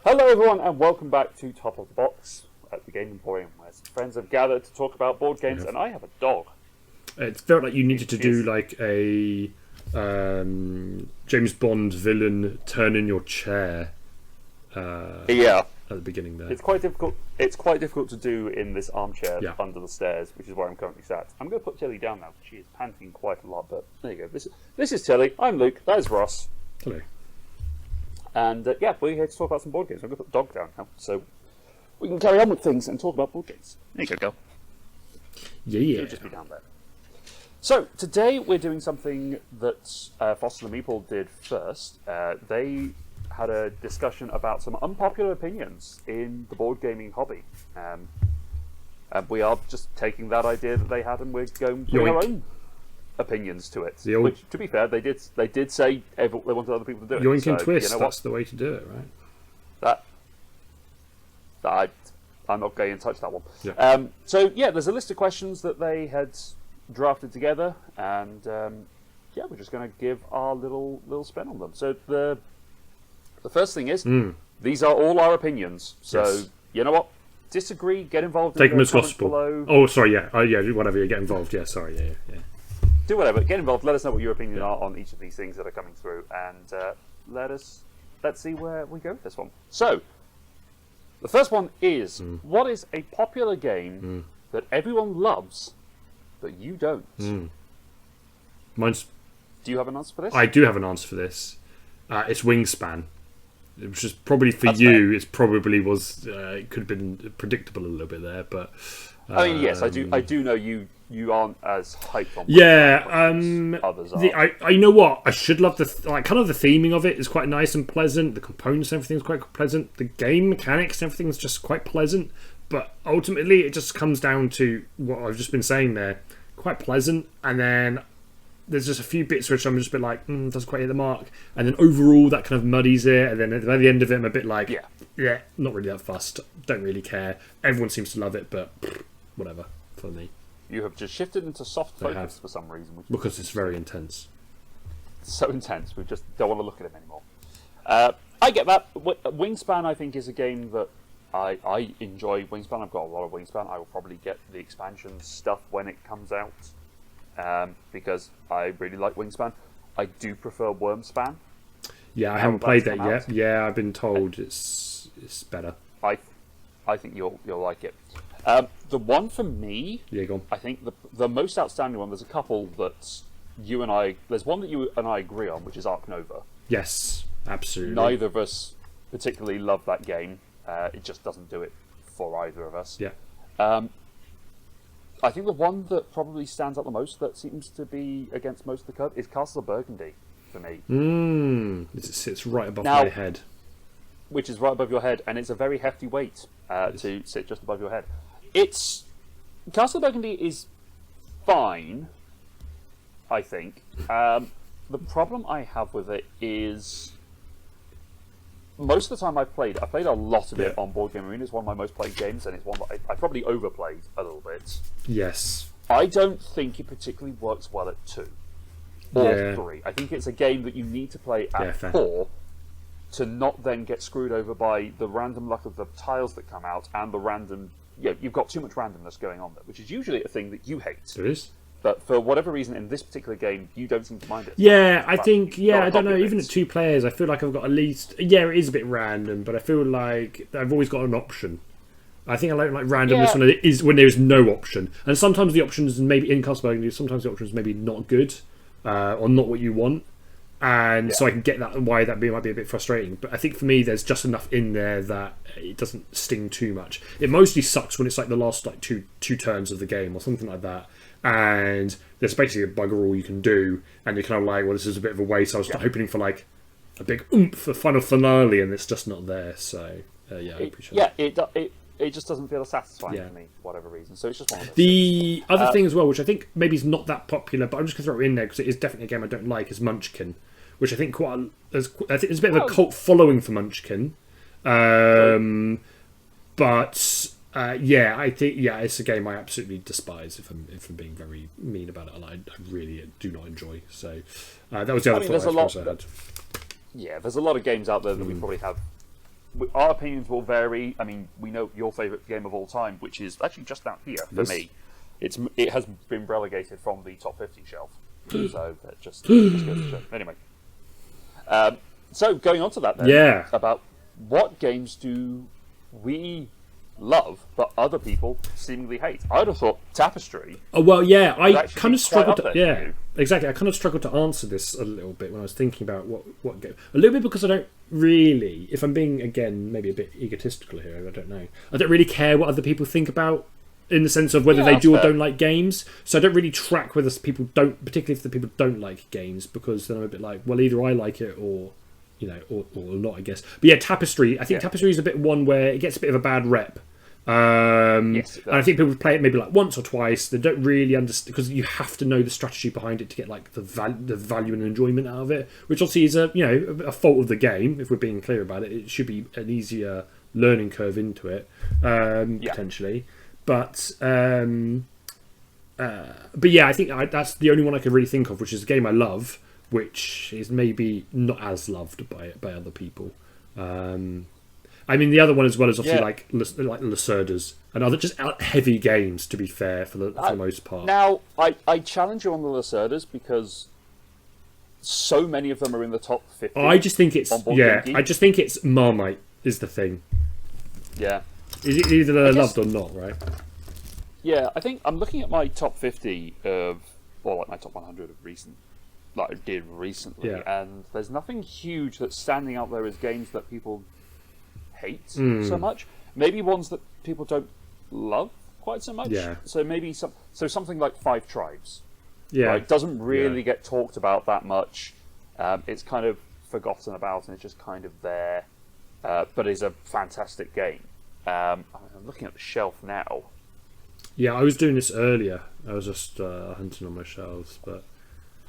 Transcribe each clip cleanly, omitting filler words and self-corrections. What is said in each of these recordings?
Hello everyone and welcome back to Top of the Box at the Game Emporium, where some friends have gathered to talk about board games, and I have a dog. It felt like you needed to do like a James Bond villain turn in your chair. Yeah. At the beginning there. It's quite difficult. It's quite difficult to do in this armchair Yeah. under the stairs, which is where I'm currently sat. I'm going to put Tilly down now because she is panting quite a lot. But there you go. This is Tilly. I'm Luke. That is Ross. Hello. And yeah, we're here to talk about some board games. I'm going to put the dog down now, so we can carry on with things and talk about board games. There you go, girl. Yeah. It'll just be down there. So today we're doing something that Foster the Meeple did first. They had a discussion about some unpopular opinions in the board gaming hobby. And we are just taking that idea that they had and we're going to bring our own opinions to it. Which, to be fair, they did say they wanted other people to do it. Yoink and twist, that's the way to do it, right? I'm not going to touch that one. Yeah. So yeah, there's a list of questions that they had drafted together, and yeah, we're just going to give our little spin on them. So the first thing is, these are all our opinions. So Yes. you know what? Disagree, get involved. Take in them the as comments gospel. below. Oh, sorry, yeah. Whatever, you get involved. Yeah, sorry, yeah. Do whatever. Get involved. Let us know what your opinions are on each of these things that are coming through, and let's see where we go with this one. So, the first one is: what is a popular game that everyone loves, but you don't? Mine's. Do you have an answer for this? I do have an answer for this. It's Wingspan. Which is probably for That's you. fair. It's probably was. It could have been predictable a little bit there, but. I mean, yes, I do know you aren't as hyped on. Yeah, others are. I know what I should love the kind of the theming of it is quite nice and pleasant. The components and everything's quite pleasant. The game mechanics and everything's just quite pleasant. But ultimately, it just comes down to what I've just been saying there. Quite pleasant, and then there's just a few bits which I'm just a bit like doesn't quite hit the mark. And then overall, that kind of muddies it. And then by the end of it, I'm a bit like yeah, not really that fussed. Don't really care. Everyone seems to love it, but whatever for me. You have just shifted into soft focus for some reason. Because it's very intense. It's so intense, we just don't want to look at him anymore. I get that. Wingspan, I think, is a game that I enjoy. Wingspan, I've got a lot of Wingspan. I will probably get the expansion stuff when it comes out because I really like Wingspan. I do prefer Wormspan. Yeah, I haven't played that yet. Yeah, I've been told it's better. I think you'll like it. The one for me, Yeah, go on. I think the most outstanding one. There's a couple that you and I. There's one that you and I agree on, which is Ark Nova. Yes, absolutely. Neither of us particularly love that game. It just doesn't do it for either of us. Yeah. I think the one that probably stands out the most, that seems to be against most of the curve, is Castle of Burgundy for me. It sits right above my head. Which is right above your head, and it's a very hefty weight to sit just above your head. It's Castle of Burgundy is fine, I think. The problem I have with it is most of the time I played a lot of it on Board Game Arena. It's one of my most played games, and it's one that I probably overplayed a little bit. Yes. I don't think it particularly works well at 2 or 3. I think it's a game that you need to play at 4 to not then get screwed over by the random luck of the tiles that come out and the random. You've got too much randomness going on there, which is usually a thing that you hate. There is. But for whatever reason, in this particular game, you don't seem to mind it. Yeah, I think. Yeah, I don't know. Even at 2 players, I feel like I've got at least. Yeah, it is a bit random, but I feel like I've always got an option. I think I like randomness when there is no option, and sometimes the options maybe in Castle Burgundy, sometimes the options maybe not good or not what you want. And so I can get that why that might be a bit frustrating. But I think for me, there's just enough in there that it doesn't sting too much. It mostly sucks when it's like the last two turns of the game or something like that. And there's basically a bugger all you can do. And you're kind of like, well, this is a bit of a waste. I was hoping for like a big oomph for final finale, and it's just not there. So, I appreciate it. It just doesn't feel satisfying to me for whatever reason. So it's just one of those The things. other thing as well, which I think maybe is not that popular, but I'm just going to throw it in there because it is definitely a game I don't like, is Munchkin. Which I think I think there's a bit of a cult following for Munchkin, but I think it's a game I absolutely despise. If I'm being very mean about it, and I really do not enjoy. So that was the other thought I had. Yeah, there's a lot of games out there that we probably have our opinions will vary. I mean, we know your favourite game of all time, which is actually just down here for me. It has been relegated from the top 50 shelf, so that just goes to show. Anyway, so going on to that then, about what games do we love but other people seemingly hate? I'd have thought Tapestry. Oh well, yeah, I kind of struggled to, exactly. I kind of struggled to answer this a little bit when I was thinking about what game. A little bit because I don't really, if I'm being again maybe a bit egotistical here, I don't know. I don't really care what other people think about, in the sense of whether they do or don't like games. So I don't really track whether people don't, particularly if the people don't like games, because then I'm a bit like, well, either I like it or, you know, or not, I guess. But yeah, Tapestry. I think Tapestry is a bit one where it gets a bit of a bad rep. Yes, and I think people play it maybe like once or twice. They don't really understand, because you have to know the strategy behind it to get like the value and enjoyment out of it, which obviously is a fault of the game. If we're being clear about it, it should be an easier learning curve into it, potentially. But yeah, I think that's the only one I can really think of, which is a game I love, which is maybe not as loved by other people. I mean, the other one as well is obviously like Lacerda's and other just heavy games. To be fair, for the most part. Now, I challenge you on the Lacerda's because so many of them are in the top 50. I just think it's I just think it's Marmite is the thing. Yeah. Is it either they're loved or not, right? Yeah, I think I'm looking at my top 50 or like my top 100 of recent, like I did recently, and there's nothing huge that's standing out there as games that people hate so much. Maybe ones that people don't love quite so much. Yeah. So maybe something like Five Tribes. Yeah. Right? Doesn't really get talked about that much. It's kind of forgotten about, and it's just kind of there. But it's a fantastic game. I'm looking at the shelf now. Yeah, I was doing this earlier. I was just hunting on my shelves,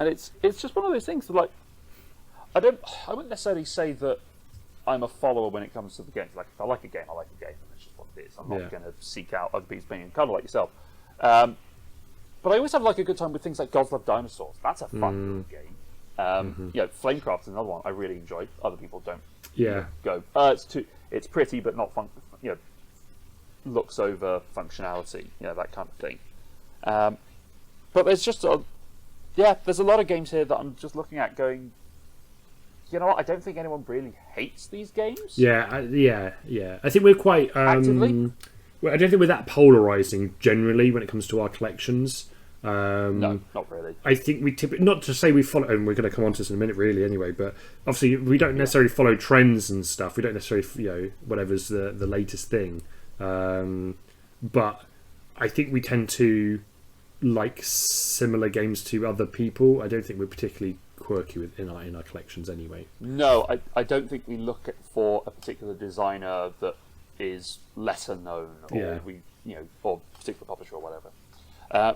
and it's just one of those things that, like, I wouldn't necessarily say that I'm a follower when it comes to the games. Like, if I like a game, I like a game, and that's just what it is. I'm not going to seek out other people's opinion, kind of like yourself. But I always have like a good time with things like Gods Love Dinosaurs. That's a fun game. Flamecraft is another one I really enjoy. Other people don't. Yeah. Go. It's pretty, but not fun. Looks over functionality. That kind of thing. But there's just there's a lot of games here that I'm just looking at, going, you know what? I don't think anyone really hates these games. Yeah. I think we're quite actively. I don't think we're that polarizing generally when it comes to our collections. No, not really. I think we not to say we follow, and we're going to come on to this in a minute, really. Anyway, but obviously we don't necessarily follow trends and stuff. We don't necessarily, whatever's the latest thing. But I think we tend to like similar games to other people. I don't think we're particularly quirky in our collections, anyway. No, I don't think we look for a particular designer that is lesser known, or or particular publisher or whatever.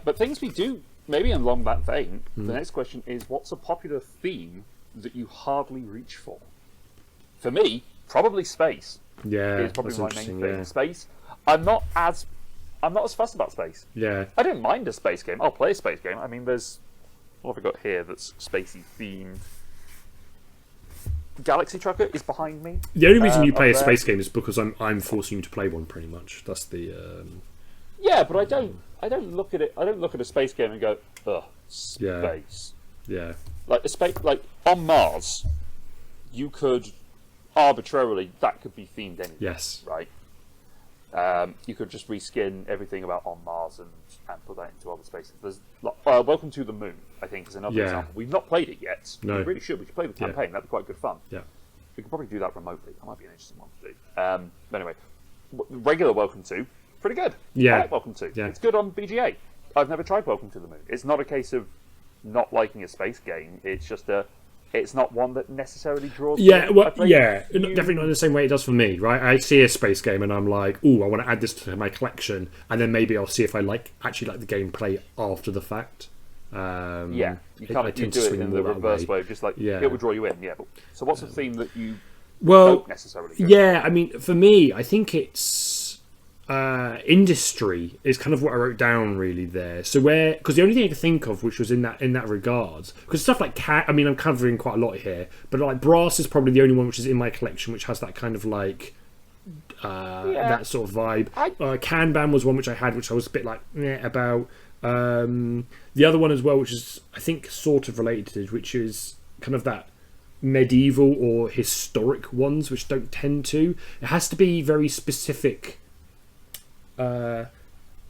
But things we do, maybe along that vein, the next question is, what's a popular theme that you hardly reach for? For me, probably space. Yeah, is probably my main thing. Space. I'm not as fussed about space. Yeah. I don't mind a space game. I'll play a space game. I mean, what have I got here that's spacey themed? Galaxy Trucker is behind me. The only reason you play a space game is because I'm forcing you to play one, pretty much. That's the. Yeah, but I don't look at it. I don't look at a space game and go, ugh, space. Yeah. Like a space, like on Mars, you could arbitrarily, that could be themed anyway. Yes. Right. You could just reskin everything about on Mars and put that into other spaces. There's Welcome to the Moon, I think, is another example. We've not played it yet. No. We really should. We should play the campaign. That'd be quite good fun. Yeah. We could probably do that remotely. That might be an interesting one to do. But anyway, regular Welcome to, pretty good. Yeah. I like Welcome to. Yeah. It's good on BGA. I've never tried Welcome to the Moon. It's not a case of not liking a space game. It's just it's not one that necessarily draws. Definitely not in the same way it does for me, right? I see a space game and I'm like, "Ooh, I want to add this to my collection," and then maybe I'll see if I actually like the gameplay after the fact. You kind of do it in the reverse way, just like it will draw you in. Yeah. So what's a theme that you don't necessarily? Yeah, I mean, for me, I think it's industry is kind of what I wrote down really there. So because the only thing I could think of which was in that regards, because stuff like I mean, I'm covering quite a lot here, but like brass is probably the only one which is in my collection which has that kind of like that sort of vibe. Kanban was one which I had, which I was a bit like about. The other one as well, which is I think sort of related, which is kind of that medieval or historic ones, which don't tend to. It has to be very specific.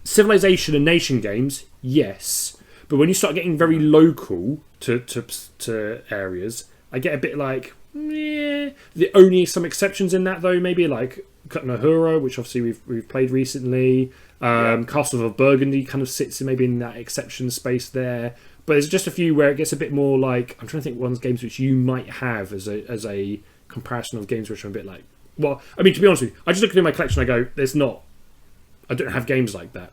Civilization and nation games, yes, but when you start getting very local to areas, I get a bit like, The only some exceptions in that though, maybe like Kutnahura, which obviously we've played recently. Castle of Burgundy kind of sits maybe in that exception space there. But there's just a few where it gets a bit more like, I'm trying to think ones games which you might have as a comparison of games which are a bit like, well, I mean, to be honest with you, I just look at my collection and I go, I don't have games like that.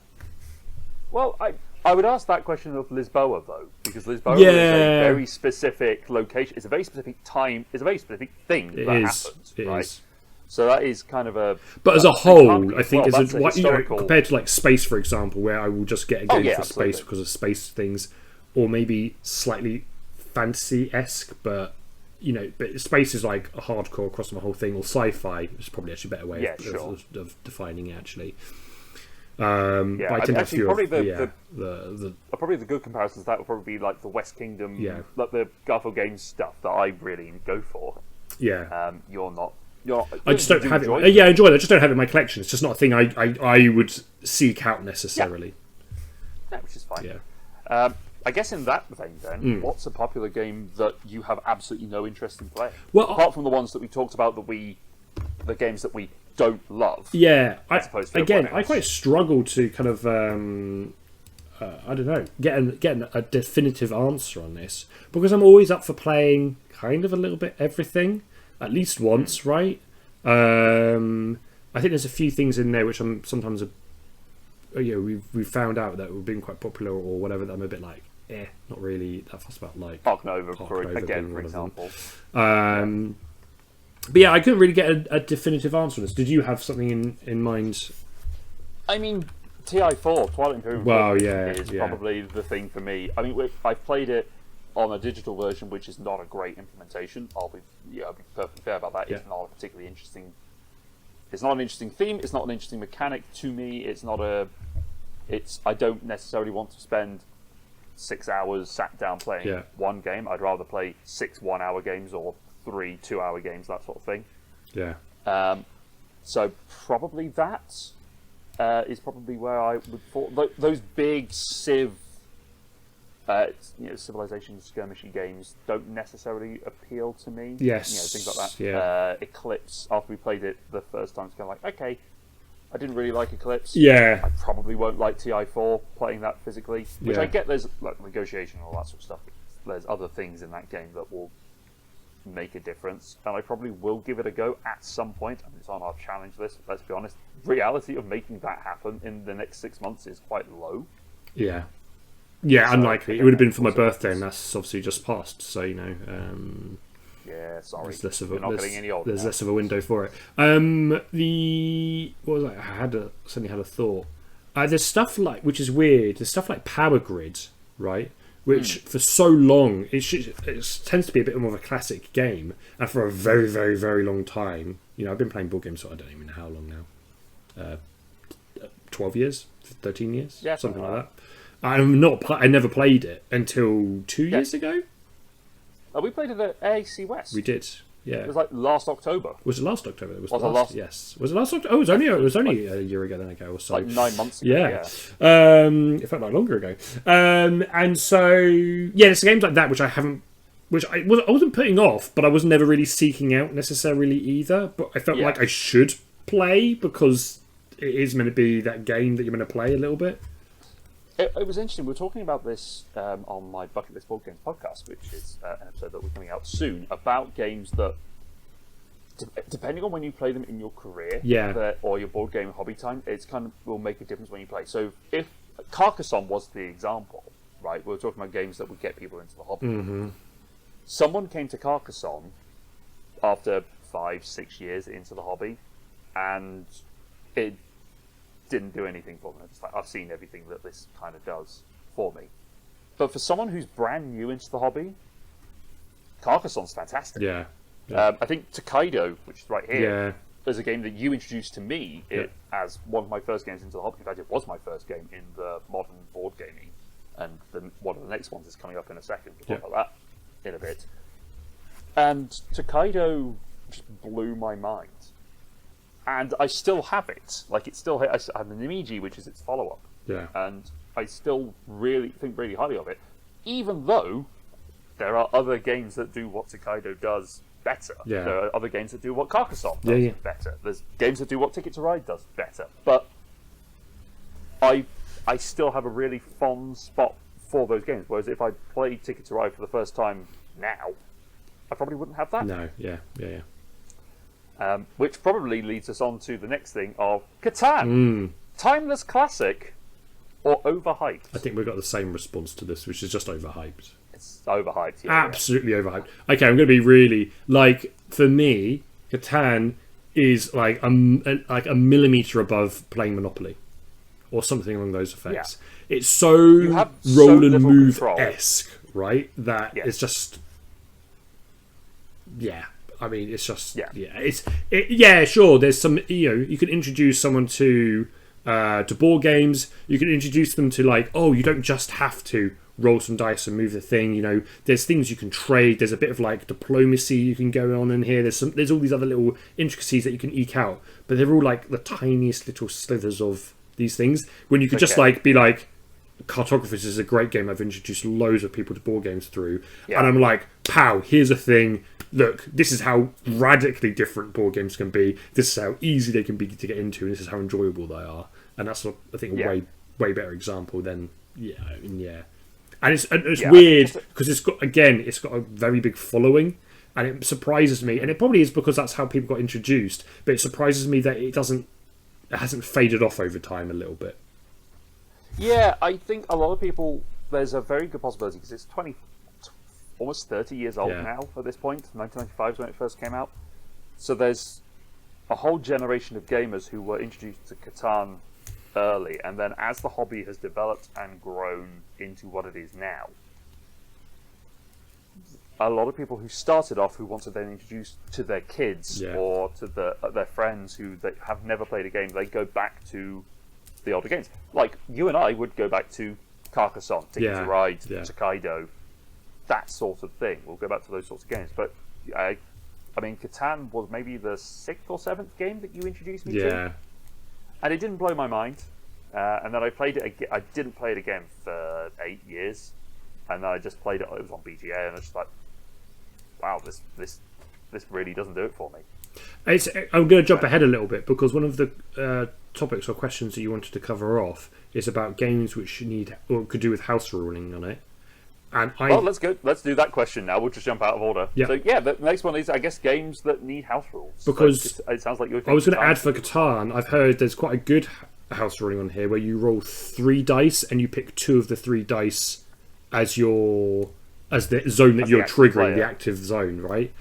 Well, I would ask that question of Lisboa though, because Lisboa is a very specific location. It's a very specific time. It's a very specific thing that happens, right? So that is kind of a. But as a whole, I think compared to like space, for example, where I will just get a game for space because of space things, or maybe slightly fantasy-esque, but but space is like a hardcore across the whole thing, or sci-fi is probably actually a better way of defining it actually. But I tend to probably probably the good comparisons that would probably be like the West Kingdom, like the Garfield Games stuff that I really go for. Yeah, you're not. I just don't have it. Yeah, I enjoy it. I just don't have it in my collection. It's just not a thing I would seek out necessarily. Yeah, which is fine. Yeah. I guess in that vein, then, what's a popular game that you have absolutely no interest in playing? Well, apart from the ones that we talked about, the games that we don't love. Yeah, I quite struggle to kind of I don't know, getting a definitive answer on this, because I'm always up for playing kind of a little bit everything at least once, right? I think there's a few things in there which I'm sometimes we've found out that we've been quite popular or whatever that I'm a bit like not really that fussed about, like Park Nova for example. But yeah, I couldn't really get a definitive answer on this. Did you have something in mind? I mean, TI4, Twilight Imperium is probably the thing for me. I mean, I've played it on a digital version, which is not a great implementation. I'll be perfectly fair about that. It's not a particularly interesting. It's not an interesting theme. It's not an interesting mechanic to me. I don't necessarily want to spend 6 hours sat down playing one game. I'd rather play 6 1-hour games or 3 2-hour games, that sort of thing. Yeah. So probably that is probably where I would fall. Those big Civ, Civilization skirmishy games don't necessarily appeal to me. Yes. Things like that. Yeah. Eclipse. After we played it the first time, it's kind of like, okay, I didn't really like Eclipse. Yeah. I probably won't like TI4 playing that physically, which I get. There's like negotiation and all that sort of stuff. There's other things in that game that will make a difference, and I probably will give it a go at some point. I mean, it's on our challenge list. Let's be honest. Reality of making that happen in the next 6 months is quite low. Yeah. Yeah, so, unlikely. It would have been for my birthday, and that's obviously just passed. So yeah, sorry. There's less of a window for it. What was I suddenly had a thought. There's stuff like, which is weird. There's stuff like Power Grid, right? Which for so long it tends to be a bit more of a classic game, and for a very, very, very long time, I've been playing board games, so I don't even know how long now. 12 years, 13 years, something like that. I never played it until 2 years ago. We played it at AAC West. We did. Yeah. It was like last October. Was it last October? Yes. Was it last October? Oh, it was only a year ago then, okay. Or so. Like 9 months ago. Yeah. It felt like longer ago. And so, there's games like that which I wasn't putting off, but I was never really seeking out necessarily either. But I felt like I should play because it is meant to be that game that you're going to play a little bit. It was interesting. We were talking about this on my Bucket List Board Games podcast, which is an episode that we're coming out soon, about games that, depending on when you play them in your career or your board game hobby time, it's kind of will make a difference when you play. So if Carcassonne was the example, right? We were talking about games that would get people into the hobby. Mm-hmm. Someone came to Carcassonne after 5-6 years into the hobby, and didn't do anything for me. It's like, I've seen everything that this kind of does for me. But for someone who's brand new into the hobby, Carcassonne's fantastic. Yeah. I think Tokaido, which is right here, yeah. is a game that you introduced to me as one of my first games into the hobby. In fact, it was my first game in the modern board gaming. And one of the next ones is coming up in a second. We'll talk about that in a bit. And Tokaido just blew my mind. And I still have it. Like, it's still... I have an Nimiji, which is its follow-up. Yeah. And I still think really highly of it. Even though there are other games that do what Tokaido does better. Yeah. There are other games that do what Carcassonne does better. There's games that do what Ticket to Ride does better. But I still have a really fond spot for those games. Whereas if I played Ticket to Ride for the first time now, I probably wouldn't have that. No, yeah. Which probably leads us on to the next thing of Catan. Timeless classic or overhyped? I think we've got the same response to this, which is just overhyped. It's overhyped, yeah. Absolutely overhyped. Okay, I'm going to be really... Like, for me, Catan is like a millimetre above playing Monopoly. Or something along those effects. Yeah. It's so roll and move-esque, right? That it's just... Yeah. I mean, it's just... Yeah, sure, there's some... you can introduce someone to board games. You can introduce them to, like, oh, you don't just have to roll some dice and move the thing. There's things you can trade. There's a bit of, like, diplomacy you can go on in here. There's all these other little intricacies that you can eke out. But they're all, like, the tiniest little slithers of these things. When you could just, like, be like... Cartographers is a great game I've introduced loads of people to board games through. Yeah. And I'm like, pow, here's a thing. Look, this is how radically different board games can be. This is how easy they can be to get into, and this is how enjoyable they are. And that's, I think, a way better example than And it's weird because it's got a very big following, and it surprises me. And it probably is because that's how people got introduced. But it surprises me that it hasn't faded off over time a little bit. Yeah, I think a lot of people. There's a very good possibility because it's almost 30 years old now at this point. 1995 is when it first came out. So there's a whole generation of gamers who were introduced to Catan early, and then as the hobby has developed and grown into what it is now, a lot of people who started off who want to then introduce to their kids or to their friends who they have never played a game, they go back to the older games. Like, you and I would go back to Carcassonne, Ticket to Ride, Tokaido, that sort of thing. We'll go back to those sorts of games. But, I mean, Catan was maybe the 6th or 7th game that you introduced me to. And it didn't blow my mind. And then I played it again. I didn't play it again for 8 years. And then I just played it. It was on BGA, and I was just like, wow, this really doesn't do it for me. I'm going to jump ahead a little bit because one of the topics or questions that you wanted to cover off is about games which need or could do with house ruling on it. And let's do that question now. We'll just jump out of order. Yeah. So the next one is, I guess, games that need house rules. Because it sounds like you're. I was going to add for Catan. I've heard there's quite a good house ruling on here where you roll 3 dice and you pick 2 of the 3 dice as the zone that you're triggering, the active zone, right?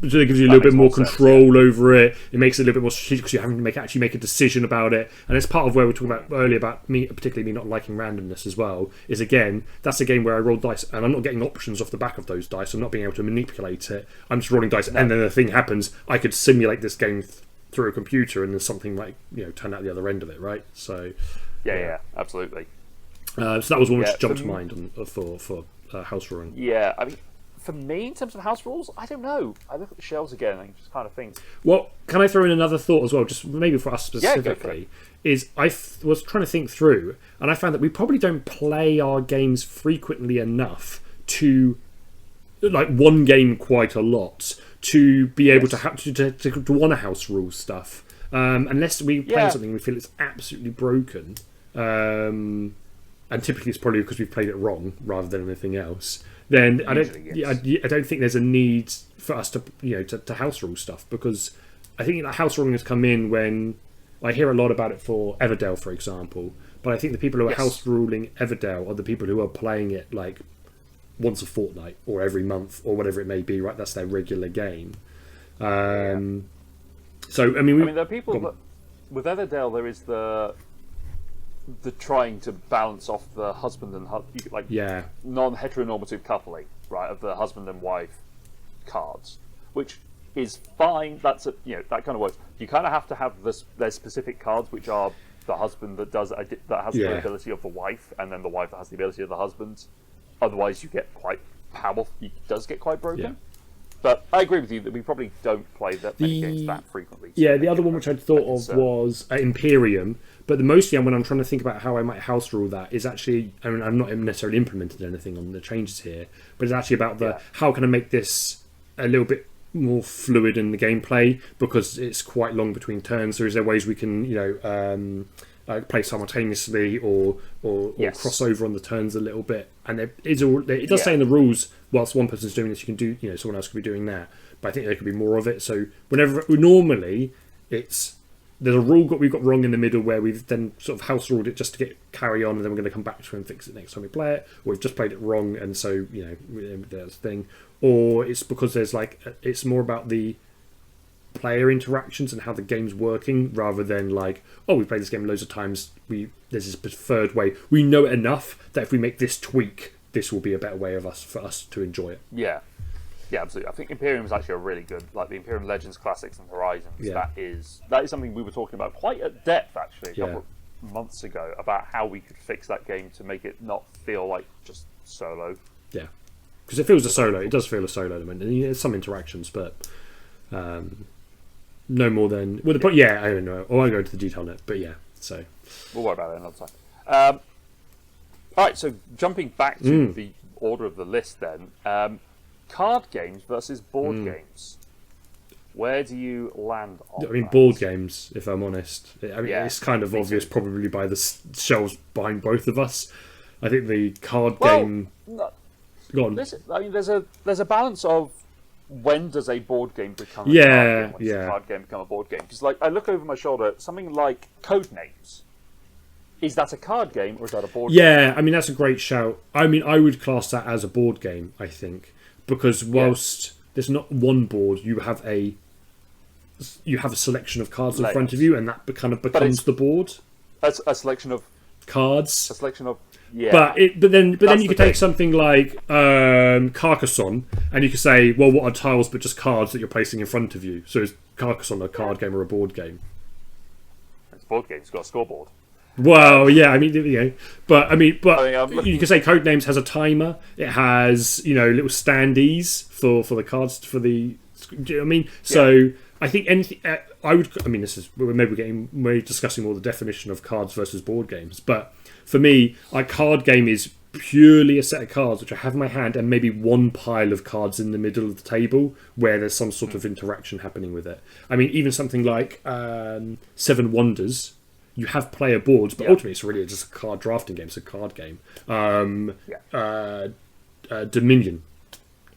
So it gives you a little bit more control over it. It makes it a little bit more strategic because you're having to actually make a decision about it. And it's part of where we were talking about earlier about me, particularly me not liking randomness as well, is again, that's a game where I roll dice and I'm not getting options off the back of those dice. I'm not being able to manipulate it. I'm just rolling dice and then the thing happens. I could simulate this game through a computer and there's something like, turn out the other end of it, right? So yeah, absolutely. So that was one which jumped to mind for house ruling. Yeah, I mean, for me, in terms of house rules, I don't know. I look at the shelves again and just kind of think... Well, can I throw in another thought as well, just maybe for us specifically, is I was trying to think through, and I found that we probably don't play our games frequently enough to, like, one game quite a lot, to be able to want to house rule stuff. Unless we play something we feel it's absolutely broken. And typically it's probably because we've played it wrong rather than anything else. Then I don't think there's a need for us to to house rule stuff, because I think that house ruling has come in when I hear a lot about it for Everdell, for example. But I think the people who are house ruling Everdell are the people who are playing it like once a fortnight or every month or whatever it may be. Right, that's their regular game. So I mean, there are people that with Everdell there is the the trying to balance off the husband and non-heteronormative coupling, right, of the husband and wife cards, which is fine. That's that kind of works. You kind of have to have this. There's specific cards which are the husband that has the ability of the wife, and then the wife that has the ability of the husband. Otherwise, you get quite powerful. It does get quite broken. Yeah. But I agree with you that we probably don't play that many games that frequently. Yeah, the other one which I'd thought of was Imperium, but mostly when I'm trying to think about how I might house rule that is actually, I mean, I've not necessarily implemented anything on the changes here, but it's actually about how can I make this a little bit more fluid in the gameplay, because it's quite long between turns. So is there ways we can, play simultaneously or cross over on the turns a little bit? And it does say in the rules, whilst one person's doing this, you can do, someone else could be doing that. But I think there could be more of it. So normally there's a rule we've got wrong in the middle where we've then sort of house ruled it just to carry on, and then we're going to come back to it and fix it next time we play it, or we've just played it wrong, and so there's a thing. Or it's because it's more about the player interactions and how the game's working, rather than we played this game loads of times, there's this preferred way, we know it enough that if we make this tweak, this will be a better way for us to enjoy it. Yeah absolutely. I think Imperium is actually a really good, like the Imperium Legends Classics and Horizons. That is something we were talking about quite at depth actually a couple of months ago, about how we could fix that game to make it not feel like just solo. Because it feels it does feel a solo element, and there's some interactions, but no more than I don't know. I won't go into the detail on it, but so we'll worry about it another time. All right, so jumping back to the order of the list, then card games versus board games. Where do you land on? I mean, board games, if I'm honest. It's kind of obvious, probably by the shelves behind both of us. I think the card game. Go on. Listen, I mean, there's a balance of when does a board game become a card game? When does a card game become a board game? Because I look over my shoulder, something like Codenames. Is that a card game or is that a board game? Yeah, I mean, that's a great shout. I mean, I would class that as a board game, I think. Because whilst there's not one board, you have a selection of cards in front of you, and that kind of becomes the board. That's a selection of cards. A selection of But then you could take something like Carcassonne, and you could say, well, what are tiles but just cards that you're placing in front of you? So is Carcassonne a card game or a board game? It's a board game. It's got a scoreboard. Well, I mean, you can say Codenames has a timer. It has, little standees for the cards for the. Do you know what I mean? So I think anything. We're discussing more the definition of cards versus board games, but for me, a card game is purely a set of cards which I have in my hand, and maybe one pile of cards in the middle of the table where there's some sort of interaction happening with it. I mean, even something like Seven Wonders. You have player boards, but ultimately it's really just a card drafting game. It's a card game. Dominion.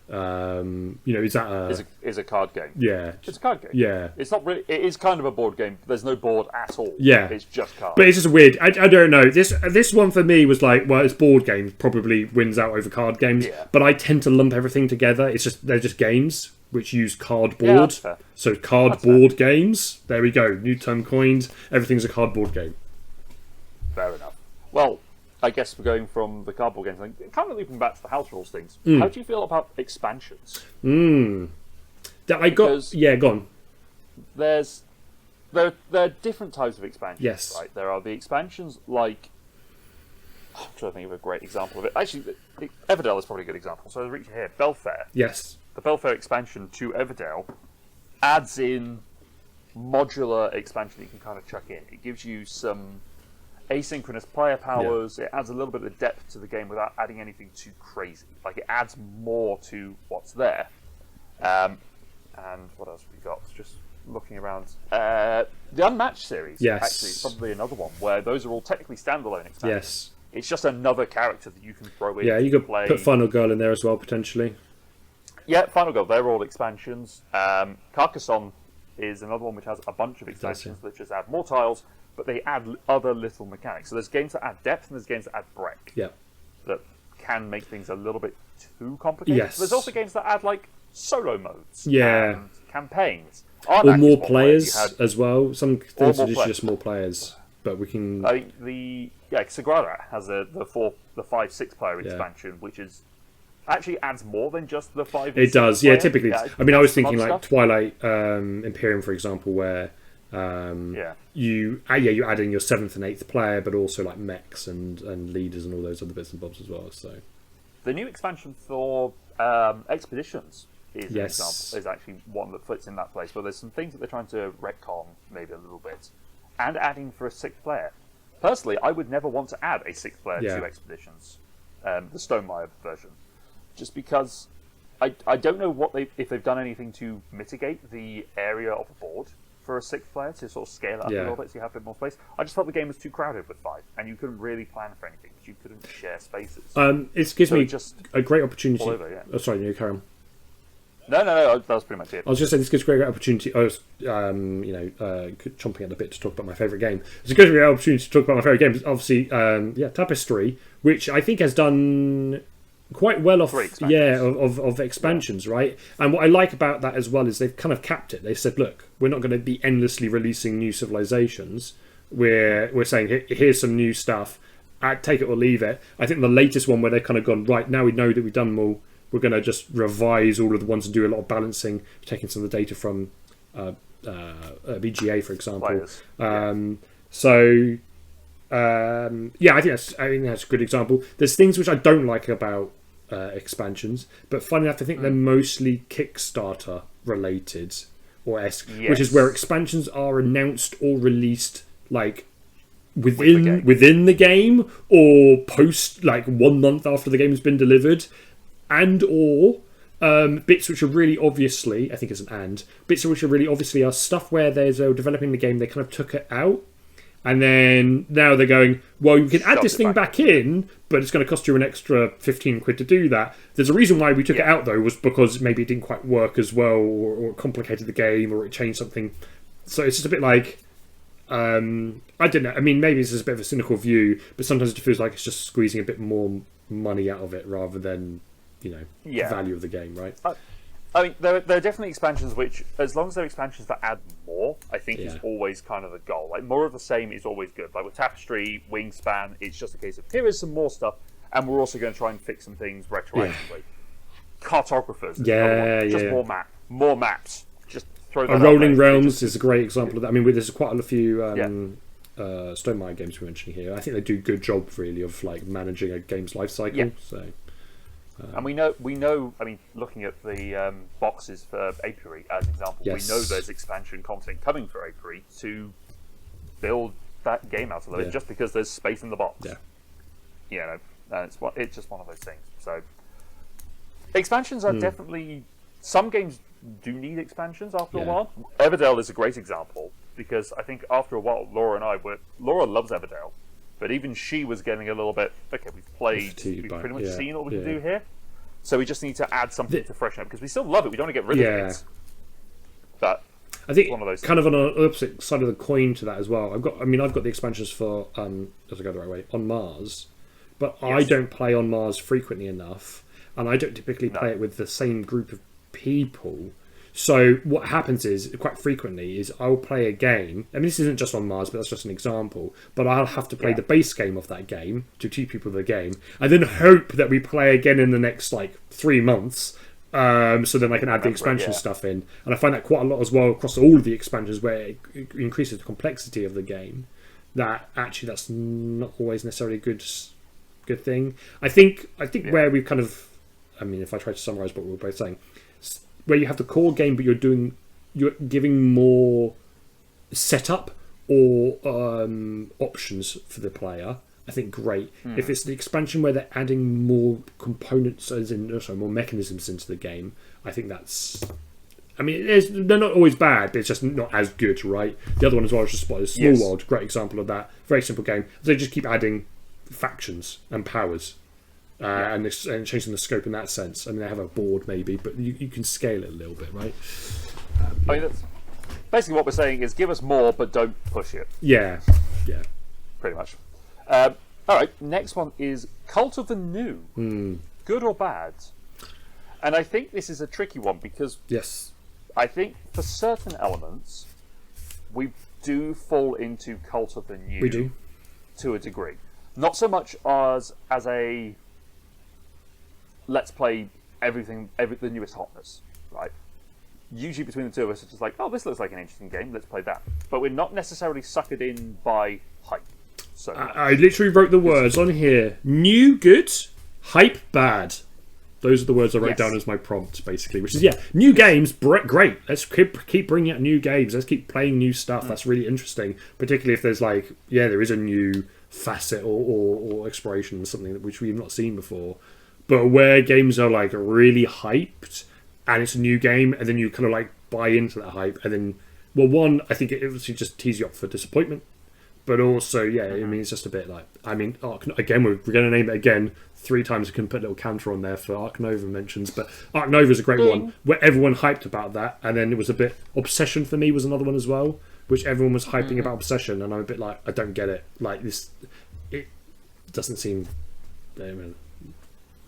Is that is a card game? Yeah, it's a card game. Yeah, it's not really. It is kind of a board game. There's no board at all. Yeah, it's just cards. But it's just weird. I don't know. This one for me was it's board games probably wins out over card games. Yeah. But I tend to lump everything together. They're just games which use cardboard. So cardboard games. There we go. New term coined. Everything's a cardboard game. Fair enough. Well, I guess we're going from the cardboard games, kind of looping back to the house rules things. How do you feel about expansions? Go on. There are different types of expansions. Yes. Right. There are the expansions like. I'm trying to think of a great example of it. Actually, Everdell is probably a good example. So I'll reach here. Belfair. Yes. The Belfair expansion to Everdell adds in modular expansion that you can kind of chuck in. It gives you some asynchronous player powers. It adds a little bit of depth to the game without adding anything too crazy. It adds more to what's there. And what else have we got? Just looking around. The Unmatched series, actually, is probably another one where those are all technically standalone expansions. Yes. It's just another character that you can throw in. Yeah, you could put Final Girl in there as well, potentially. Yeah, Final Girl, they're all expansions. Carcassonne is another one which has a bunch of expansions that just add more tiles, but they add other little mechanics. So there's games that add depth and there's games that add breadth. Yeah. That can make things a little bit too complicated. Yes. There's also games that add solo modes. Yeah. And campaigns. Or more players as well. Some things are just more players. but we can. I think Sagrada has the 5-6 player expansion, which is actually adds more than just the 5. It does, yeah. Typically, I mean, I was thinking like stuff. Twilight Imperium, for example, where you add in your 7th and 8th player, but also like mechs and leaders and all those other bits and bobs as well. So the new expansion for Expeditions is an example, is actually one that fits in that place. Where there's some things that they're trying to retcon maybe a little bit, and adding for a 6th player. Personally, I would never want to add a 6th player to Expeditions, the Stonemaier version, just because I don't know if they've done anything to mitigate the area of the board for a 6th player to sort of scale it up a little bit so you have a bit more space. I just felt the game was too crowded with 5, and you couldn't really plan for anything because you couldn't share spaces. It gives me just a great opportunity. Over, Oh, sorry, you carry on. No, that was pretty much it. I was just saying this gives a great opportunity. I was, chomping at the bit to talk about my favourite game. It's a great opportunity to talk about my favourite game. Obviously, Tapestry, which I think has done quite well off of expansions, right? And what I like about that as well is they've kind of capped it. They've said, look, we're not going to be endlessly releasing new civilizations. We're saying here's some new stuff. Take it or leave it. I think the latest one where they've kind of gone, right, now we know that we've done them all, we're going to just revise all of the ones and do a lot of balancing, taking some of the data from BGA, for example. I think that's a good example. There's things which I don't like about expansions, but funny enough, I think they're mostly Kickstarter related or esque, which is where expansions are announced or released like within the game or post, like 1 month after the game has been delivered, and or bits which are really obviously, I think it's bits which are really obviously are stuff where they're developing the game, they kind of took it out. And then now they're going, well, you can add this thing back in, but it's going to cost you an extra 15 quid to do that. There's a reason why we took it out, though, was because maybe it didn't quite work as well, or it complicated the game, or it changed something. So it's just a bit like, I don't know. I mean, maybe this is a bit of a cynical view, but sometimes it feels like it's just squeezing a bit more money out of it rather than, value of the game, right? I mean, there are definitely expansions which, as long as they're expansions that add more, I think is always kind of the goal. Like, more of the same is always good. Like with Tapestry, Wingspan, it's just a case of, here is some more stuff, and we're also going to try and fix some things retroactively. Cartographers, more maps. Just throw that Rolling Realms is a great example of that. I mean, there's quite a few Stonemaier games we're mentioning here. I think they do a good job, really, of like managing a game's life cycle. So. And we know. I mean, looking at the boxes for Apiary as an example, we know there's expansion content coming for Apiary to build that game out a little bit, just because there's space in the box. And it's just one of those things. So expansions are definitely, some games do need expansions after a while. Everdell is a great example because I think after a while, Laura loves Everdell. But even she was getting a little bit, okay, we've pretty much seen what we can do here. So we just need to add something to freshen up, because we still love it. We don't want to get rid of it. But I think one of those kind of on the opposite side of the coin to that as well. I've got the expansions for, does it go the right way, on Mars. But I don't play on Mars frequently enough, and I don't typically play it with the same group of people. So what happens is, quite frequently, is I'll play a game. I mean, this isn't just on Mars, but that's just an example. But I'll have to play the base game of that game to teach people the game, and then hope that we play again in the next 3 months. So then I can add the expansion stuff in. And I find that quite a lot as well across all of the expansions, where it increases the complexity of the game. That actually, that's not always necessarily a good thing. I think where we've kind of, I mean, if I try to summarise what we're both saying, where you have the core game, but you're giving more setup or options for the player. I think great. If it's the expansion where they're adding more components, more mechanisms into the game, I think that's. I mean, they're not always bad, but it's just not as good, right? The other one as well is just Small World, great example of that. Very simple game. They just keep adding factions and powers. And changing the scope in that sense. I mean, they have a board maybe, but you can scale it a little bit, right? I mean, that's basically what we're saying is give us more, but don't push it. Yeah. Pretty much. All right, next one is Cult of the New. Good or bad? And I think this is a tricky one because I think for certain elements, we do fall into Cult of the New. We do. To a degree. Not so much as a let's play the newest hotness, right? Usually between the two of us, it's just like, oh, this looks like an interesting game, let's play that. But we're not necessarily suckered in by hype. So I literally wrote the words on here: new good, hype bad. Those are the words I wrote down as my prompt, basically. Which is, new games, great. Let's keep bringing out new games. Let's keep playing new stuff. That's really interesting. Particularly if there's there is a new facet or exploration, something which we've not seen before. But where games are really hyped, and it's a new game, and then you kind of buy into that hype, and then, well, one, I think it obviously just tees you up for disappointment. But also, I mean, it's just a bit again, we're going to name it again 3 times. We can put a little counter on there for Ark Nova mentions. But Ark Nova is a great one, where everyone hyped about that. And then it was a bit... Obsession for me was another one as well, which everyone was hyping about Obsession. And I'm a bit I don't get it. It doesn't seem... But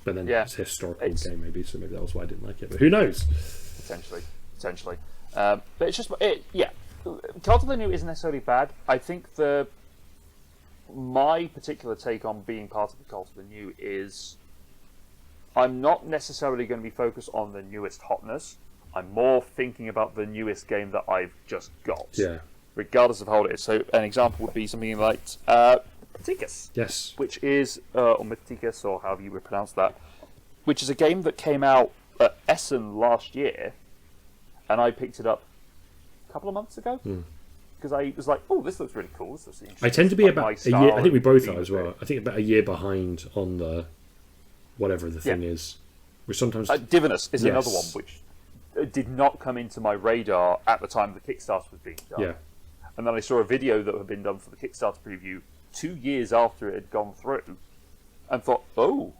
then it's a historical game, maybe. So maybe that was why I didn't like it. But who knows? Potentially. But it's just... Cult of the New isn't necessarily bad. I think my particular take on being part of the Cult of the New is I'm not necessarily going to be focused on the newest hotness. I'm more thinking about the newest game that I've just got. Yeah. Regardless of how it is. So an example would be something like Mythicus. Yes. Which is, or Mythicus, or however you would pronounce that, which is a game that came out at Essen last year, and I picked it up a couple of months ago because I was like, "Oh, this looks really cool. This looks interesting." I tend to be about a year. I think we both are as well. I think about a year behind on the whatever the thing is, which sometimes Divinus is another one which did not come into my radar at the time the Kickstarter was being done. Yeah, and then I saw a video that had been done for the Kickstarter preview 2 years after it had gone through, and thought, "Oh,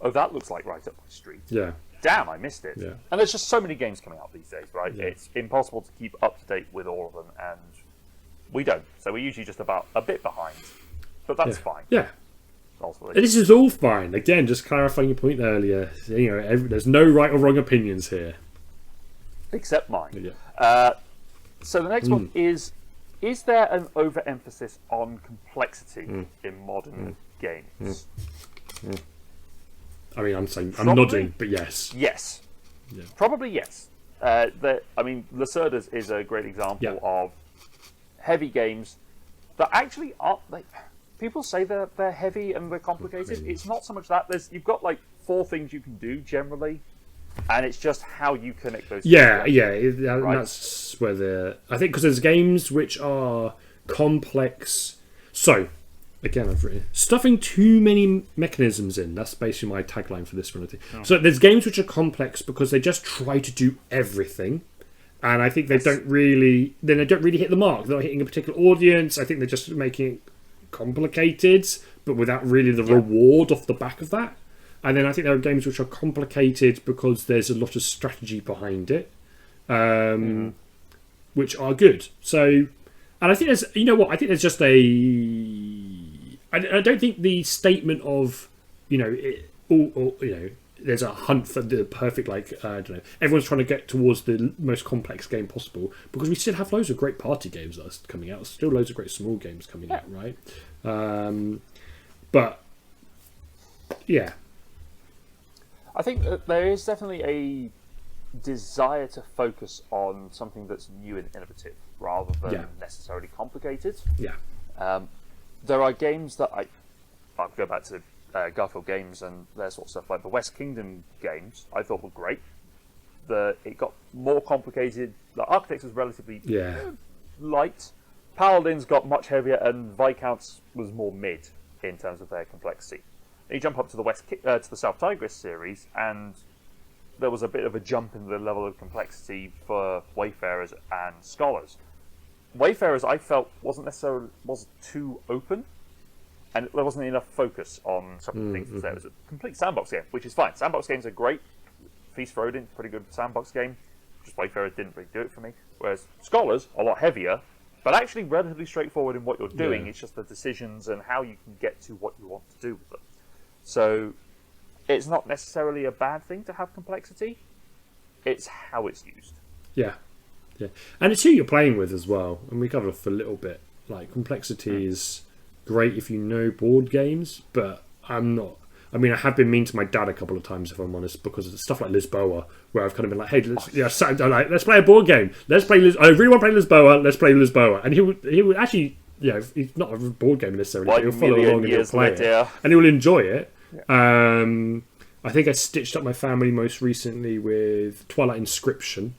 that looks like right up my street." Yeah. Damn, I missed it. Yeah. And there's just so many games coming out these days, right? Yeah. It's impossible to keep up to date with all of them, and we don't. So we're usually just about a bit behind. But that's fine. Yeah. Ultimately. And this is all fine. Again, just clarifying your point earlier. There's no right or wrong opinions here. Except mine. Yeah. So the next one is there an overemphasis on complexity in modern games? I mean, I'm nodding, but yes. Yes. Yeah. Probably yes. Lacerda's is a great example of heavy games that actually are people say they're heavy and they're complicated. It's not so much that. You've got 4 things you can do generally, and it's just how you connect those. Yeah. Right? That's where I think because there's games which are complex. So. Again, I've written stuffing too many mechanisms in. That's basically my tagline for this one. I think. Oh. So there's games which are complex because they just try to do everything, and I think they don't really hit the mark. They're not hitting a particular audience. I think they're just making it complicated, but without really the reward off the back of that. And then I think there are games which are complicated because there's a lot of strategy behind it, which are good. So, and I think there's, I think there's just I don't think the statement of, there's a hunt for the perfect, I don't know, everyone's trying to get towards the most complex game possible, because we still have loads of great party games that are coming out, still loads of great small games coming out, right? But, yeah. I think that there is definitely a desire to focus on something that's new and innovative, rather than necessarily complicated. Yeah. There are games that I'll go back to Garfield Games and their sort of stuff, like the West Kingdom games, I thought were great. It got more complicated. The Architects was relatively light. Paladins got much heavier, and Viscounts was more mid in terms of their complexity. And you jump up to the South Tigris series, and there was a bit of a jump in the level of complexity for Wayfarers and Scholars. Wayfarers, I felt, wasn't too open, and there wasn't enough focus on some of the things there. It was a complete sandbox game, which is fine. Sandbox games are great. Feast for Odin, pretty good sandbox game. Just Wayfarers didn't really do it for me. Whereas Scholars, a lot heavier, but actually relatively straightforward in what you're doing. Yeah. It's just the decisions and how you can get to what you want to do with them. So it's not necessarily a bad thing to have complexity. It's how it's used. Yeah. Yeah, and it's who you're playing with as well. And we covered off a little bit. Like, complexity is great if you know board games, but I'm not. I mean, I have been mean to my dad a couple of times, if I'm honest, because of stuff like Lisboa, where I've kind of been like, "Hey, let's play a board game. Let's play. I really want to play Lisboa. Let's play Lisboa." And he would actually, he's not a board game necessarily, but he'll follow along and he'll play it, and he will enjoy it. Yeah. I think I stitched up my family most recently with Twilight Inscription.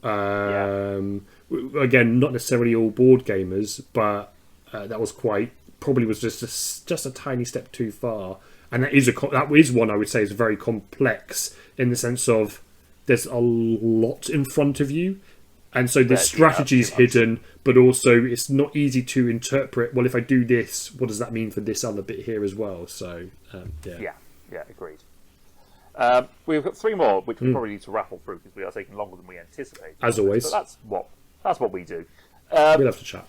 Again, not necessarily all board gamers, but that was probably just a tiny step too far. And that is one I would say is very complex in the sense of there's a lot in front of you, and so the strategy is hidden, but also it's not easy to interpret. Well, if I do this, what does that mean for this other bit here as well? So yeah, agreed. We've got 3 more, which we probably need to rattle through because we are taking longer than we anticipated. As always, but that's what we do. We love to chat.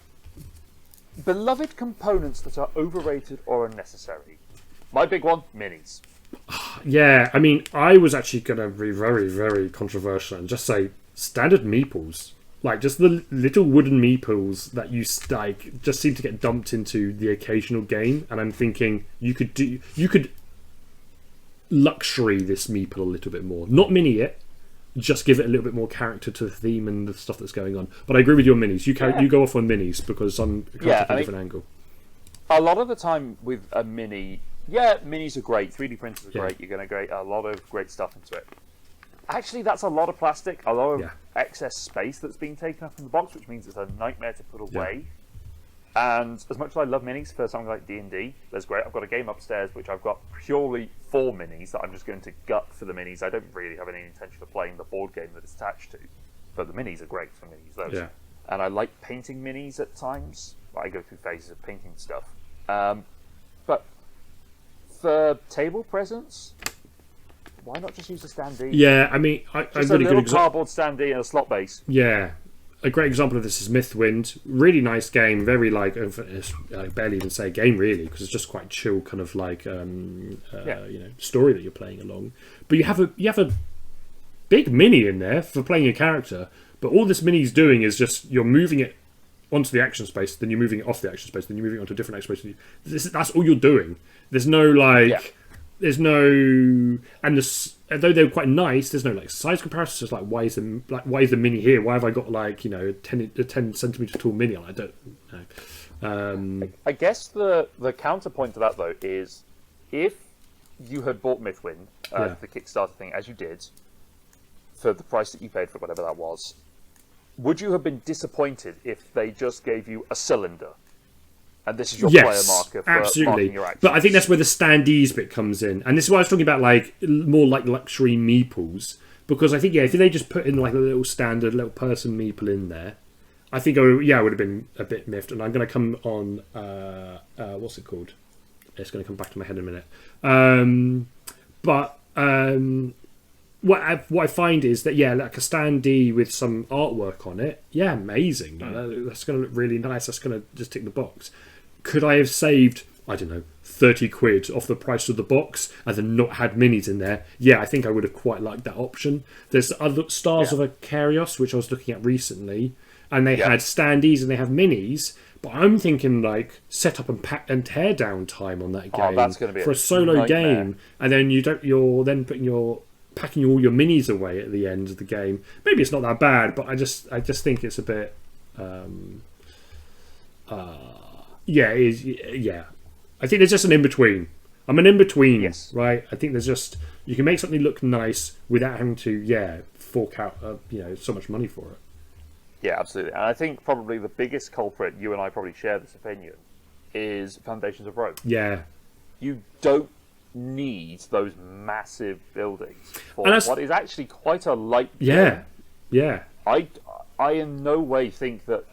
Beloved components that are overrated or unnecessary. My big one, minis. Yeah, I mean, I was actually going to be very, very controversial and just say standard meeples. Like, just the little wooden meeples that you just seem to get dumped into the occasional game. And I'm thinking you could luxury this meeple a little bit more. Not mini it, just give it a little bit more character to the theme and the stuff that's going on. But I agree with your minis. You go off on minis because I'm coming from a different angle. A lot of the time with a mini... Yeah, minis are great. 3D printers are great. You're going to get a lot of great stuff into it. Actually, that's a lot of plastic, a lot of excess space that's being taken up in the box, which means it's a nightmare to put away. Yeah. And as much as I love minis for something like D&D, that's great. I've got a game upstairs which I've got purely for minis that I'm just going to gut for the minis. I don't really have any intention of playing the board game that it's attached to. But the minis are great for minis, those. Yeah. And I like painting minis at times. I go through phases of painting stuff. But for table presents, why not just use a standee? Yeah, I mean, just a little cardboard standee and a slot base. Yeah, a great example of this is Mythwind. Really nice game, very I barely even say game really, because it's just quite chill, kind of like story that you're playing along. But you have a big mini in there for playing a character, but all this mini's doing is just you're moving it onto the action space, then you're moving it off the action space, then you're moving it onto a different action space. That's all you're doing. There's no there's no, and although they're quite nice, there's no size comparison. It's why is the mini here? Why have I got a 10 centimeter tall mini? I don't know. I guess the counterpoint to that though is if you had bought Mythwind, the Kickstarter thing, as you did, for the price that you paid for whatever that was, would you have been disappointed if they just gave you a cylinder? And this is your player marker for marking your actions. But I think that's where the standees bit comes in. And this is why I was talking about more like luxury meeples. Because I think, if they just put in a little standard little person meeple in there, I think I would have been a bit miffed. And I'm going to come on, what's it called? It's going to come back to my head in a minute. What I find is that, like a standee with some artwork on it, amazing. That's going to look really nice. That's going to just tick the box. Could I have saved, I don't know, 30 quid off the price of the box and then not had minis in there? Yeah, I think I would have quite liked that option. There's other Stars of Acarios, which I was looking at recently, and they had standees and they have minis. But I'm thinking set up and tear down time on that game that's gonna be for a solo game, and then you're then packing all your minis away at the end of the game. Maybe it's not that bad, but I just think it's a bit. It is. Yeah, I think there's just an in between. I'm an in between, right? I think there's just you can make something look nice without having to fork out so much money for it. Yeah, absolutely. And I think probably the biggest culprit, you and I probably share this opinion, is Foundations of Rome. Yeah, you don't need those massive buildings for what is actually quite a light game. Yeah. I in no way think that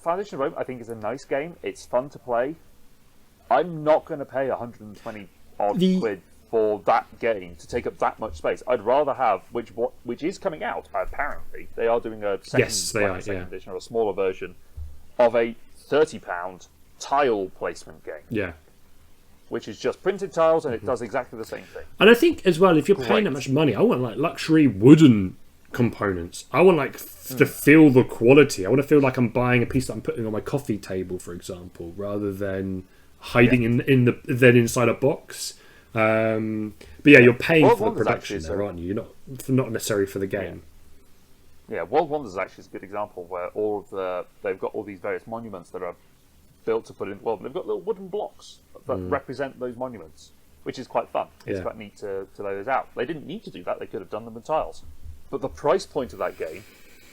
Foundation of Rome I think is a nice game. It's fun to play. I'm not going to pay 120 odd quid for that game to take up that much space. I'd rather have which is coming out apparently. They are doing a second edition or a smaller version of a £30 tile placement game. Yeah. Which is just printed tiles, and it does exactly the same thing. And I think, as well, if you're paying that much money, I want luxury wooden components. I want to feel the quality. I want to feel like I'm buying a piece that I'm putting on my coffee table, for example, rather than hiding then inside a box. But yeah, you're paying for the production there, aren't you? You're not necessarily for the game. Yeah, World Wonders is actually a good example where they've got all these various monuments that are built to put in. Well, they've got little wooden blocks that represent those monuments, which is quite fun. It's quite neat to lay those out. They didn't need to do that; they could have done them with tiles. But the price point of that game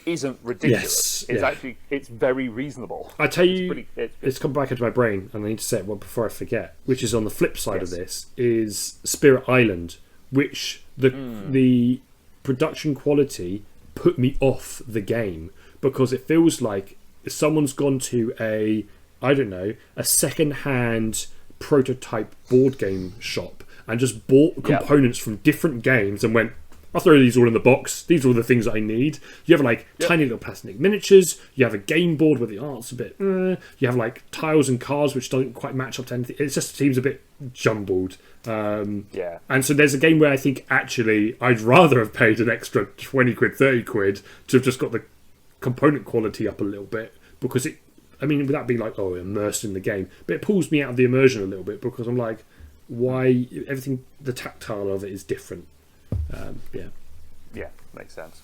isn't ridiculous. It's very reasonable. I tell you, it's come back into my brain, and I need to say it before I forget. Which is on the flip side of this is Spirit Island, which the production quality put me off the game because it feels like someone's gone to a second-hand prototype board game shop and just bought components from different games and went, I'll throw these all in the box. These are all the things that I need. You have tiny little plastic miniatures. You have a game board where the art's a bit. You have tiles and cards which don't quite match up to anything. It just seems a bit jumbled. And so there's a game where I think actually I'd rather have paid an extra 20 quid, 30 quid to have just got the component quality up a little bit because without being immersed in the game, but it pulls me out of the immersion a little bit because I'm like, why everything, the tactile of it is different. Makes sense.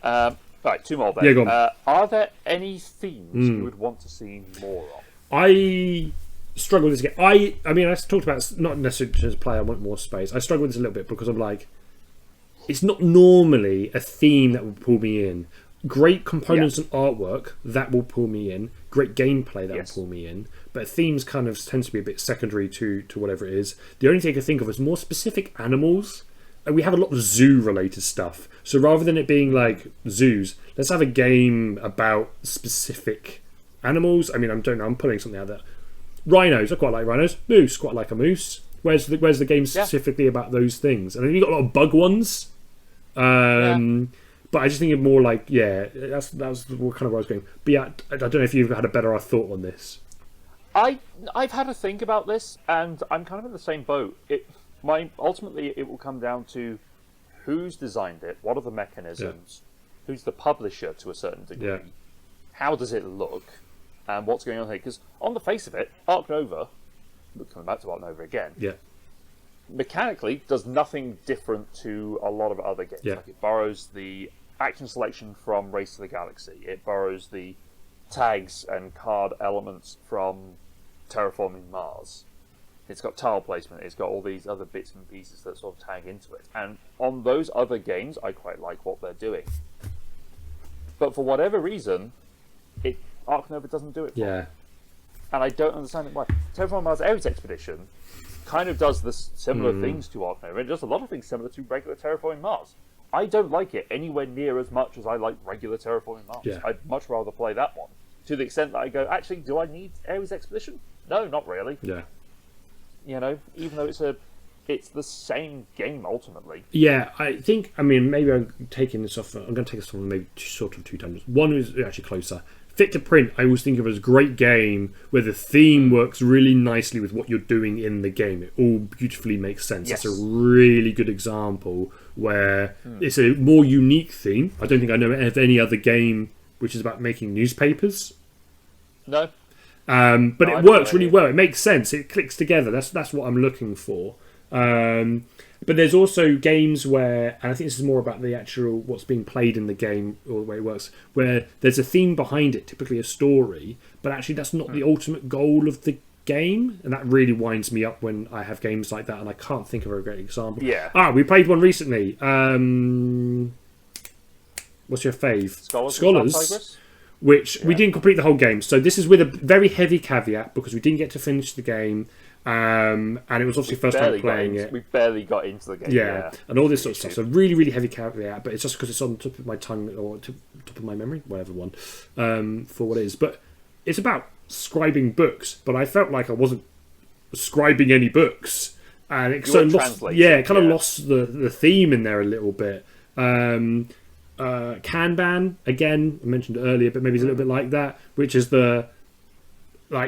Right, two more then. Yeah, go on. Are there any themes you would want to see more of? I struggle with this game. I talked about not necessarily as a player, I want more space. I struggle with this a little bit because I'm like, it's not normally a theme that will pull me in. Great components and artwork, that will pull me in. Great gameplay, that will pull me in. But themes kind of tends to be a bit secondary to whatever it is. The only thing I can think of is more specific animals. We have a lot of zoo-related stuff. So rather than it being like zoos, let's have a game about specific animals. I don't know, I'm putting something out there. Rhinos, I quite like rhinos. Moose, quite like a moose. Where's the game specifically about those things? And then you've got a lot of bug ones. But I just think of more like, that's kind of where I was going. But yeah, I don't know if you've had a better thought on this. I've had a think about this, and I'm kind of in the same boat. Ultimately, it will come down to who's designed it, what are the mechanisms, who's the publisher to a certain degree, how does it look, and what's going on here. Because on the face of it, Ark Nova, coming back to Ark Nova again, mechanically does nothing different to a lot of other games. Like it borrows the action selection from Race to the Galaxy, it borrows the tags and card elements from Terraforming Mars. It's got tile placement, it's got all these other bits and pieces that sort of tag into it. And on those other games, I quite like what they're doing. But for whatever reason, Ark Nova doesn't do it for me. And I don't understand why. Terraforming Mars Ares Expedition kind of does this similar things to Ark Nova. It does a lot of things similar to regular Terraforming Mars. I don't like it anywhere near as much as I like regular Terraforming Mars. I'd much rather play that one. To the extent that I go, actually, do I need Ares Expedition? No, not really. Even though it's the same game ultimately. Yeah, I think. Maybe I'm taking this off. I'm going to take this off maybe sort of two times. One is actually closer. Fit to Print, I always think of as a great game where the theme works really nicely with what you're doing in the game. It all beautifully makes sense. It's a really good example where it's a more unique theme. I don't think I know of any other game which is about making newspapers. No. But it works really well. It makes sense. It clicks together. That's what I'm looking for. But there's also games where, and I think this is more about the actual what's being played in the game or the way it works, where there's a theme behind it, typically a story, but actually that's not the ultimate goal of the game, and that really winds me up when I have games like that, and I can't think of a great example. We played one recently. What's your fave? Scholars. Which we didn't complete the whole game. So this is with a very heavy caveat because we didn't get to finish the game. And it was obviously first time playing it. We barely got into the game. And all this sort of stuff. So really, really heavy caveat, but it's just because it's on the top of my tongue or top of my memory, whatever one, for what it is. But it's about scribing books, but I felt like I wasn't scribing any books. And it kind of lost the theme in there a little bit. Kanban, again, I mentioned it earlier, but maybe it's a little bit like that, which is I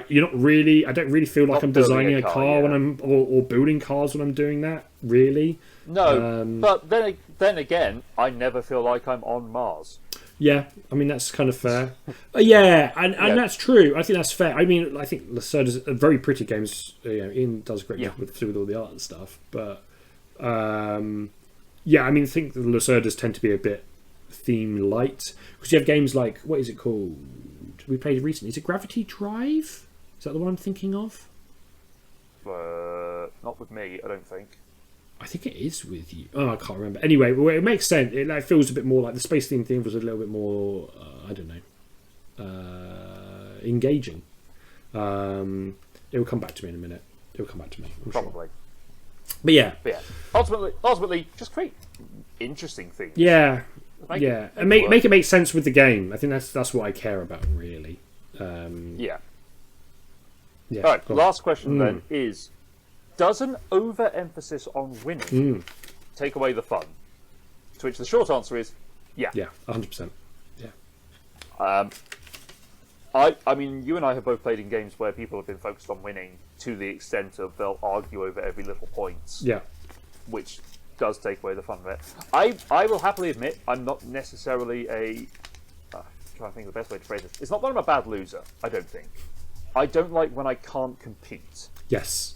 don't really feel like I'm designing a car when I'm or building cars when I'm doing that, really. No, but then then again, I never feel like I'm on Mars. Yeah, I mean that's kind of fair. Yeah, and that's true. I think that's fair. I mean, I think Lacerda's a very pretty games. Ian does a great job with all the art and stuff. But yeah, I mean, I think the Lacerdas tend to be a bit theme light because you have games like what is it called? We played recently. Is it Gravity Drive? Is that the one I'm thinking of? Not with me, I don't think. I think it is with you. Oh, I can't remember. Anyway, well, it makes sense. It like, feels a bit more like the space theme was a little bit more, I don't know, engaging. It will come back to me in a minute. It will come back to me. I'm Probably. Sure. But yeah. Ultimately, just create interesting things. Yeah. And make it make sense with the game. I think that's what I care about, really. Yeah. Yeah. All right, last question then is, does an over-emphasis on winning take away the fun? To which the short answer is, yeah. Yeah, 100%. Yeah. I mean, you and I have both played in games where people have been focused on winning to the extent of they'll argue over every little point. Yeah. Which does take away the fun of it. I will happily admit I'm not necessarily I'm trying to think of the best way to phrase this. It's not that I'm a bad loser, I don't think. I don't like when I can't compete. Yes.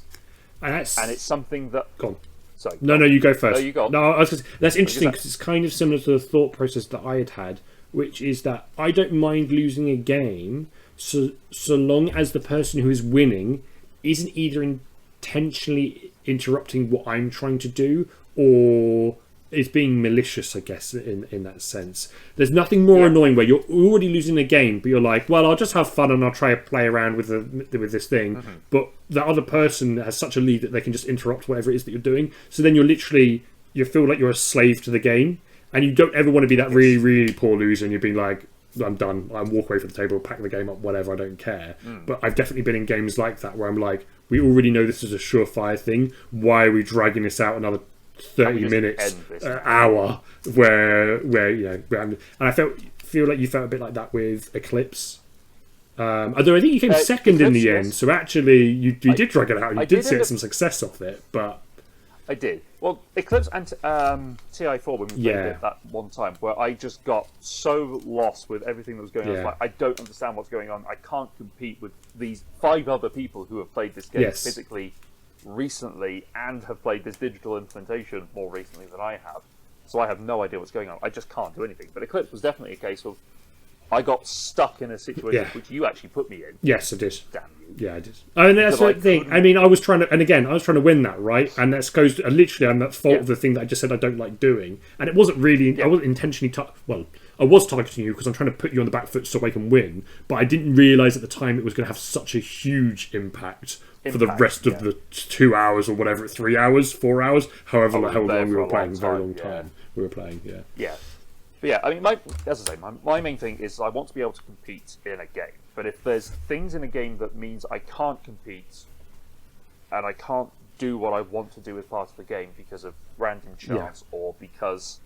And it's something that... Go on. Sorry. No, you go first. No, you go. No, that's interesting because it's kind of similar to the thought process that I had, which is that I don't mind losing a game so long as the person who is winning isn't either intentionally interrupting what I'm trying to do or is being malicious, I guess, in that sense. There's nothing more annoying where you're already losing a game, but you're like, well, I'll just have fun and I'll try to play around with this thing. Mm-hmm. But the other person has such a lead that they can just interrupt whatever it is that you're doing. So then you feel like you're a slave to the game, and you don't ever want to be that really, really poor loser and you're being like, I'm done, I walk away from the table, pack the game up, whatever, I don't care. But I've definitely been in games like that where I'm like, we already know this is a surefire thing, why are we dragging this out another 30 minutes, hour, where and I feel like you felt a bit like that with Eclipse. Although I think you came second Eclipse, in the end, so actually you did drag it out and you did get some success off it, but... I did. Well, Eclipse and TI4 when we played it that one time, where I just got so lost with everything that was going on. It's like, I don't understand what's going on. I can't compete with these 5 other people who have played this game physically recently and have played this digital implementation more recently than I have. So I have no idea what's going on. I just can't do anything. But Eclipse was definitely a case of I got stuck in a situation which you actually put me in. Yes, I did. Damn you. Yeah, I did. I mean, that's the thing. I mean, I was trying to win that, right? And that goes literally I'm at fault of the thing that I just said I don't like doing. And it wasn't really, I wasn't intentionally, I was targeting you because I'm trying to put you on the back foot so I can win. But I didn't realise at the time it was going to have such a huge impact for the rest of the 2 hours or whatever, 3 hours, 4 hours, however long we were playing, very long time we were playing, Yeah. But yeah, I mean, as I say, my main thing is I want to be able to compete in a game. But if there's things in a game that means I can't compete and I can't do what I want to do as part of the game because of random chance or because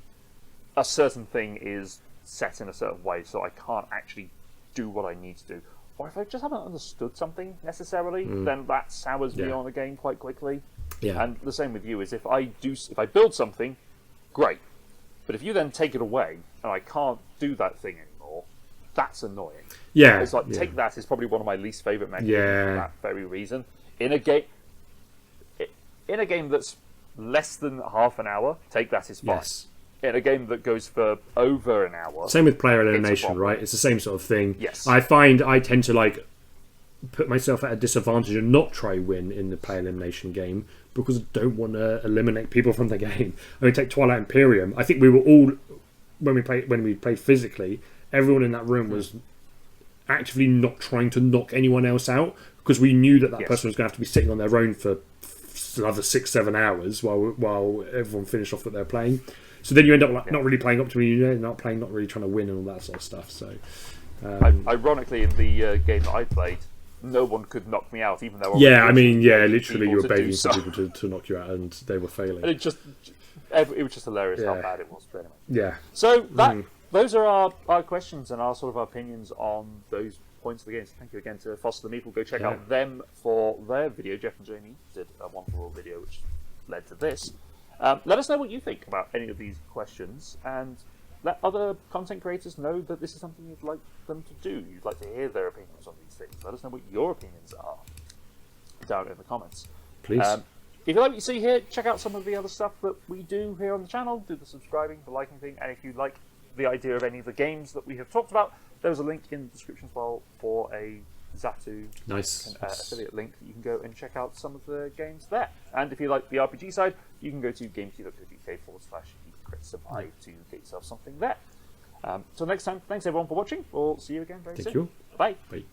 a certain thing is set in a certain way so I can't actually do what I need to do, or if I just haven't understood something necessarily, then that sours me on a game quite quickly. Yeah. And the same with you is if I build something, great. But if you then take it away and I can't do that thing anymore, that's annoying. Yeah. It's like take that is probably one of my least favourite mechanisms for that very reason. In a game that's less than half an hour, take that is fine. Yes. In a game that goes for over an hour, same with player elimination, right? It's the same sort of thing. Yes. I find I tend to put myself at a disadvantage and not try win in the player elimination game because I don't want to eliminate people from the game. I mean, take Twilight Imperium. I think we were all when we played physically, everyone in that room was actively not trying to knock anyone else out because we knew that person was going to have to be sitting on their own for another 6-7 hours while everyone finished off what they're playing. So then you end up not really playing up to me, not really trying to win and all that sort of stuff. So, ironically, in the game that I played, no one could knock me out, even though literally you were begging for people to knock you out, and they were failing. And it was just hilarious how bad it was. But anyway. Yeah. So those are our questions and our sort of opinions on those points of the game. So thank you again to Foster the Meeple. Go check out them for their video. Jeff and Jamie did a wonderful video which led to this. Let us know what you think about any of these questions, and let other content creators know that this is something you'd like them to do. You'd like to hear their opinions on these things. Let us know what your opinions are down in the comments. Please. If you like what you see here, check out some of the other stuff that we do here on the channel. Do the subscribing, the liking thing, and if you like the idea of any of the games that we have talked about, there's a link in the description as well for a Zatu affiliate link that you can go and check out some of the games there. And if you like the RPG side, you can go to gamekey.co.uk/survive to get yourself something there. Till next time, thanks everyone for watching. We'll see you again very soon. Thank you. Bye. Bye.